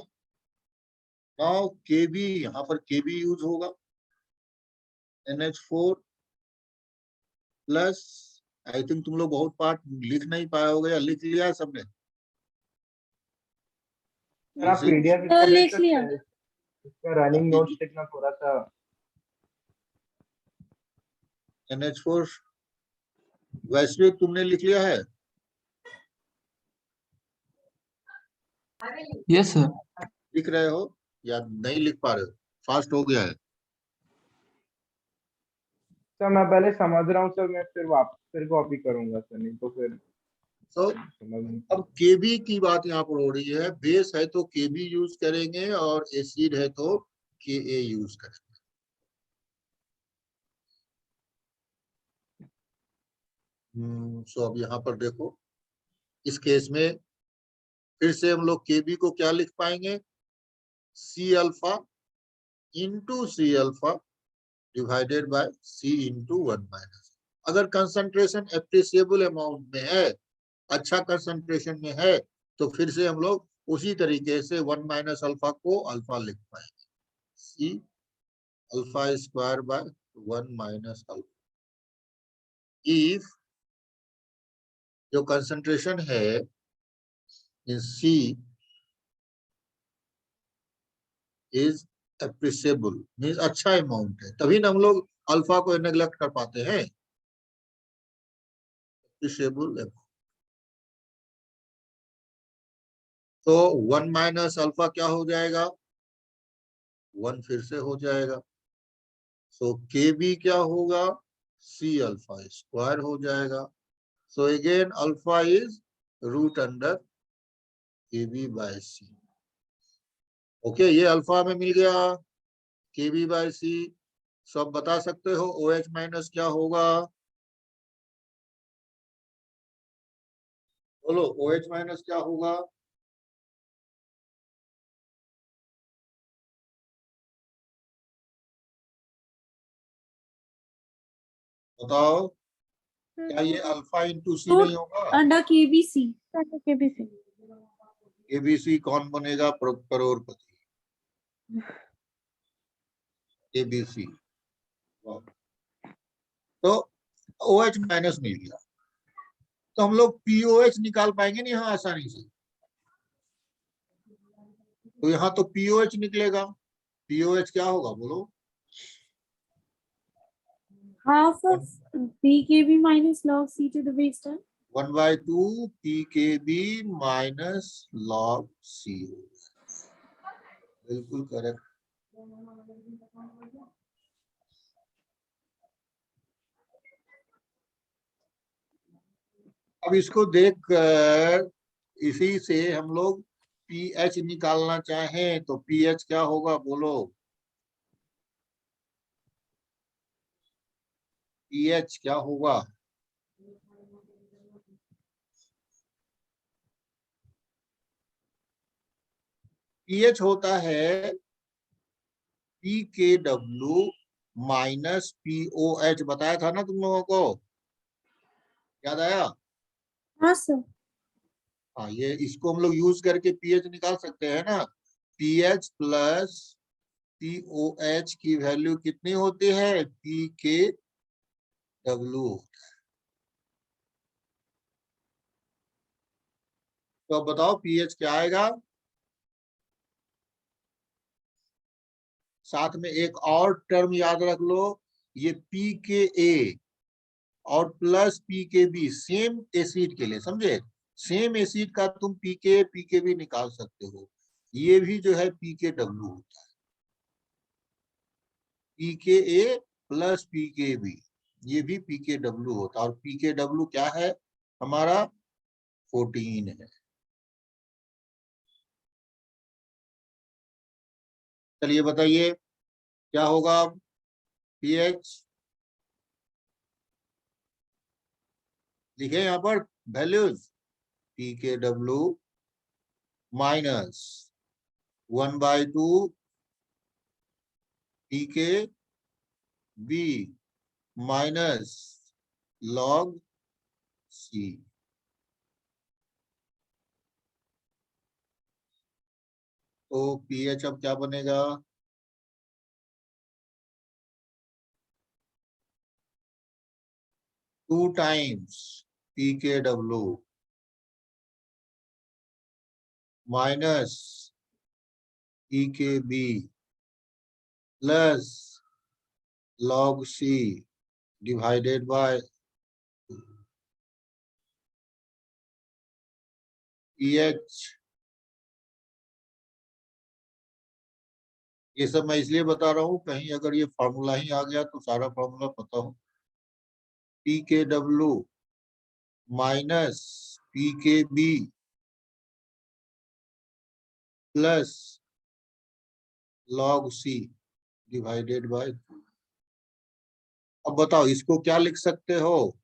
now Kb, यहाँ पर Kb यूज होगा, NH4+। आई थिंक तुम लोग बहुत पार्ट लिख नहीं पाए होगे, या लिख लिया है सबने? सर आप Since PDF तो इसका भेज लिख सकते लिया। हैं, इसका रनिंग नोट्स लिखना थोड़ा सा। NH4 वैश्विक तुमने लिख लिया है? Yes sir. लिख रहे हो या नहीं लिख पा रहे हो? फास्ट हो गया है? सर मैं पहले समझ रहा हूँ सर, मैं फिर कॉपी करूंगा सर, नहीं तो फिर तो समझ नहीं। अब Kb की बात यहाँ पर हो रही है। बेस है तो Kb यूज करेंगे, और एसिड है तो Ka यूज करेंगे। सो अब यहाँ पर देखो, इस केस में फिर से हम लोग Kb को क्या लिख पाएंगे, C alpha into C alpha divided bye C into 1 - अगर कंसंट्रेशन एप्रिसिएबल अमाउंट में है, अच्छा कंसंट्रेशन में है, तो फिर से हम लोग उसी तरीके से 1 - अल्फा को अल्फा लिख पाएंगे, C alpha square by 1 - alpha. If जो कंसंट्रेशन है इन C इज एप्रिसिएबल, मीन्स अच्छा अमाउंट है, तभी ना हम लोग अल्फा को नेग्लेक्ट कर पाते हैं। एप्रिसिएबल, तो 1 - अल्फा क्या हो जाएगा, 1 फिर से हो जाएगा। सो Kb क्या होगा, C अल्फा स्क्वायर हो जाएगा। So again alpha is root under Kb by C। Okay, ये अल्फा में मिल गया, Kb बाय C। सब बता सकते हो OH- क्या होगा, बोलो OH- क्या होगा? बताओ, क्या ये अल्फा इंटू C नहीं होगा? Under KBC। KBC। ABC कौन बनेगा करोड़पति? ABC। तो OH- मिल गया, तो हम लोग POH निकाल पाएंगे नहीं यहाँ आसानी से। तो यहाँ तो POH निकलेगा। POH क्या होगा बोलो? Half of PKB minus log C to the base 10। 1/2 PKB minus log C। बिल्कुल करेक्ट। अब इसको देख कर इसी से हम लोग pH निकालना चाहें तो pH क्या होगा बोलो? pH क्या होगा? pH होता है PKW माइनस POH। बताया था ना तुम लोगों को, याद आया? हाँ सर। हाँ, ये इसको हम लोग यूज करके pH निकाल सकते हैं ना। pH प्लस POH की वैल्यू कितनी होती है, PKW। तो अब बताओ pH क्या आएगा? साथ में एक और टर्म याद रख लो, ये PKA और प्लस पीकेबी सेम एसिड के लिए, समझे, सेम एसिड का तुम पीकेबी निकाल सकते हो। ये भी जो है पीकेडब्ल्यू होता है, पीकेए प्लस पीकेबी, ये भी पीकेडब्ल्यू होता है। और पीकेडब्ल्यू क्या है हमारा 14 है। चलिए बताइए क्या होगा पीएच, लिखे यहाँ पर values, पीकेडब्ल्यू minus 1/2 pKb minus log C। तो पीएच अब क्या बनेगा, two times पीकेडब्ल्यू minus pKb plus log C divided bye pH. ये सब मैं इसलिए बता रहा हूँ कहीं अगर ये फॉर्मूला ही आ गया तो सारा फॉर्मूला पता हो। पीकेडब्ल्यू minus pKb plus log C divided by. अब बताओ इसको क्या लिख सकते हो,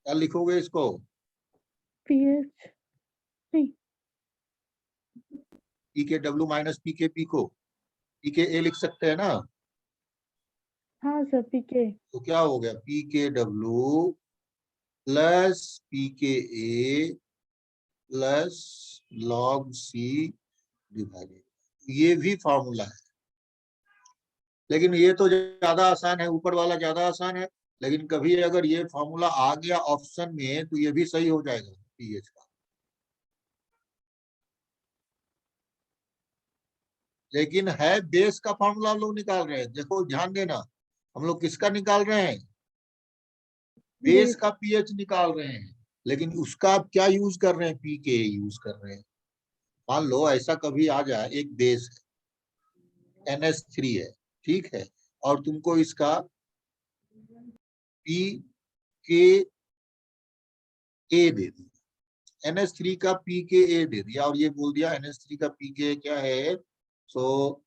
क्या लिखोगे इसको, पीएच नहीं, पीकेडब्ल्यू माइनस पीकेपी को पीकेए लिख सकते हैं ना। हाँ सर पीके, तो क्या हो गया, पीकेडब्ल्यू plus pKa plus log C divided, ये भी फॉर्मूला है। लेकिन ये तो ज्यादा आसान है, ऊपर वाला ज्यादा आसान है, लेकिन कभी अगर ये फॉर्मूला आ गया ऑप्शन में तो ये भी सही हो जाएगा पीएच का। लेकिन है बेस का फॉर्मूला हम लोग निकाल रहे हैं, देखो ध्यान देना, हम लोग किसका निकाल रहे हैं, बेस बेस का पीएच निकाल रहे हैं। लेकिन उसका आप क्या यूज कर रहे हैं, पीके यूज कर रहे हैं। मान लो ऐसा कभी आ जाए, एक बेस है NH3 है, ठीक है, और तुमको इसका पी के ए दे दिया, NH3 का पी के ए दे दिया, और ये बोल दिया NH3 का पी के क्या है, सो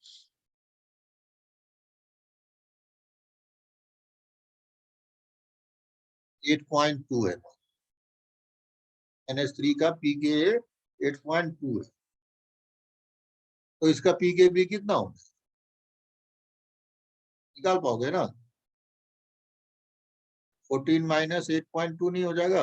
8.2 है, NH3 का पी के 8.2 है। तो इसका पी के बी कितना होगा, निकाल पाओगे ना, 14 माइनस 8.2 नहीं हो जाएगा।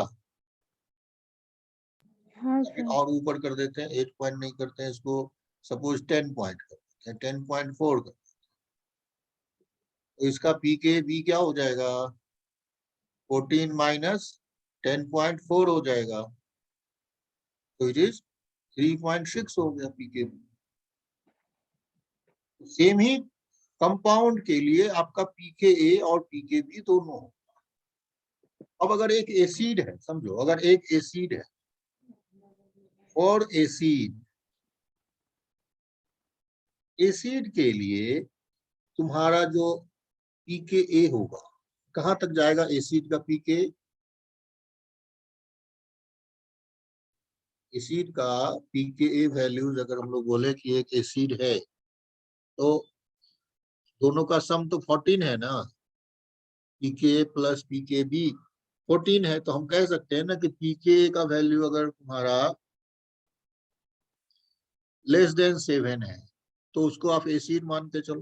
हाँ सर, और ऊपर कर देते हैं, 8 पॉइंट नहीं करते हैं इसको, सपोज 10 पॉइंट कर देते हैं, 10.4 कर, तो इसका पी के बी क्या हो जाएगा, 14 माइनस 10.4 हो जाएगा, तो इट इज 3.6 हो गया पी के बी। सेम ही कंपाउंड के लिए आपका पीके ए और पीके बी दोनों हो। अब अगर एक एसिड है, समझो अगर एक एसिड है, और एसिड के लिए तुम्हारा जो पीके ए होगा, कहां तक जाएगा एसिड का पीके, एसिड का पीके ए वैल्यूज अगर हम लोग बोले कि एक एसिड है तो दोनों का सम तो 14 है ना, पीके प्लस पीके बी 14 है, तो हम कह सकते हैं ना कि पीके का वैल्यू अगर तुम्हारा लेस देन 7 है तो उसको आप एसिड मान के चलो,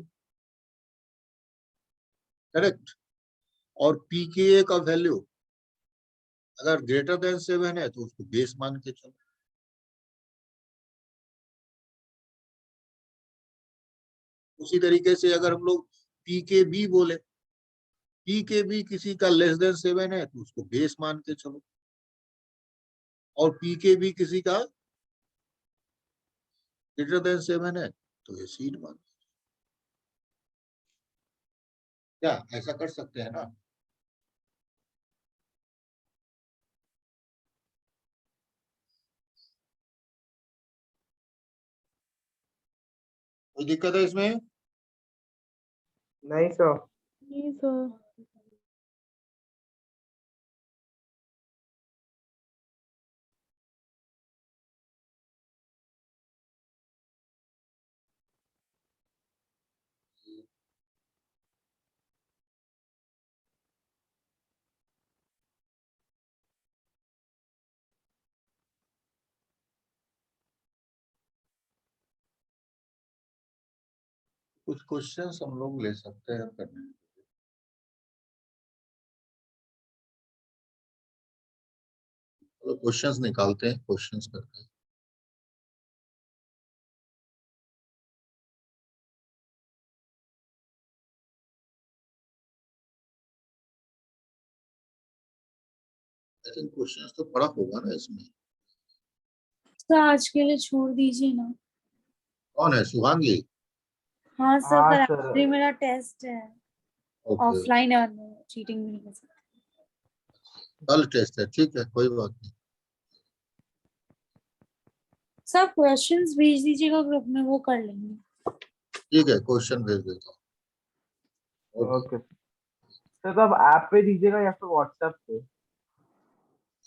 करेक्ट। और पीके का वैल्यू अगर ग्रेटर देन 7 है तो उसको बेस मान के चलो। उसी तरीके से अगर हम लोग पीके बी बोले, पीके बी किसी का लेस देन 7 है तो उसको बेस मान के चलो, और पीके बी किसी का ग्रेटर देन 7 है तो एसिड मान। क्या ऐसा कर सकते हैं ना? कोई दिक्कत है इसमें? नहीं सर। नहीं सर। कुछ क्वेश्चंस हम लोग ले सकते हैं करने। तो क्वेश्चंस निकालते हैं, क्वेश्चंस करते हैं। आई थिंक क्वेश्चंस तो पढ़ा होगा ना इसमें। तो आज के लिए छोड़ दीजिए ना। कौन है? शुभांगी? हाँ सर, हाँ कल सर। आखिरी मेरा टेस्ट है। ओके, ऑफलाइन है, चीटिंग भी नहीं कर सकते। कल टेस्ट है, ठीक है, कोई बात नहीं। सब क्वेश्चंस भेज दीजिएगा ग्रुप में, वो कर लेंगे। ठीक है, क्वेश्चन भेज देता हूँ। ओके। ओके सर, तो आप ऐप पे दीजिएगा या फिर व्हाट्सएप पे?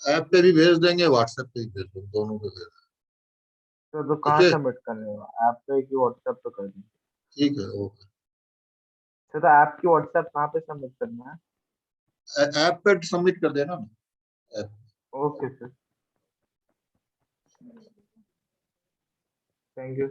ऐप पे भी भेज देंगे, व्हाट्सएप पे भी भेज देंगे, दोनों पे भेज देंगे। तो ठीक कहाँ है, सबमिट करने हो, ऐप पे कि व्हाट्सएप पे कर दें? ठीक है, ओके। सर तो ऐप की व्हाट्सएप कहाँ पे सबमिट करना है? ऐप पे सबमिट कर देना ना, app. Okay sir, thank you.